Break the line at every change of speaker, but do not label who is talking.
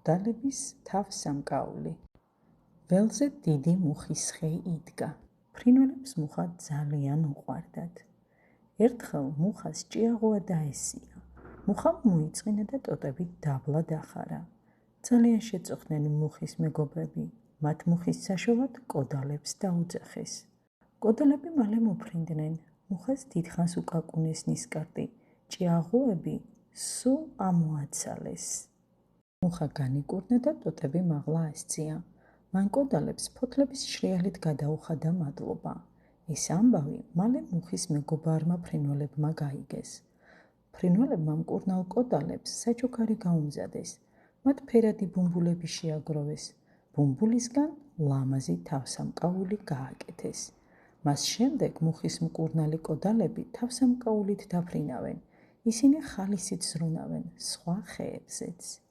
კოდალების თავსამკაული. ველზე დიდი მუხის ხე იდგა. ფრინველებს მუხა ძალიან უყვარდათ. ერთხელ მუხას ჭიაღუა დაესია. მუხამ მოიწყინა და ტოტებით დაბლა დახარა. ძალიან შეწუხდნენ მუხის მეგობრები. მათ მუხის საშოვად კოდალებს დაუძახეს. კოდალები მალე მოფრინდნენ. მუხას დიდხანს უკაკუნეს ნისკარტი. ჭიაღუები სულ ამოაცალეს. მუხა განიკურნა და ტოტები მაღლა ასწია. მან კოდალებს ფოთლების შრიალით გადაუხადა მადლობა. ეს ამბავი მალე მუხის მეგობარმა ფრინველებმა გაიგეს. ფრინველებმა მკურნალ კოდალებს საჩუქარი გაუმზადეს. მათ ფერადი ბუმბულები შეაგროვეს. ბუმბულისგან ლამაზი თავსამკაული გააკეთეს. მას შემდეგ მუხის მკურნალი კოდალები თავსამკაულით დაფრინავენ. ისინი ხალისით ზრუნავენ სხვა ხეებზეც.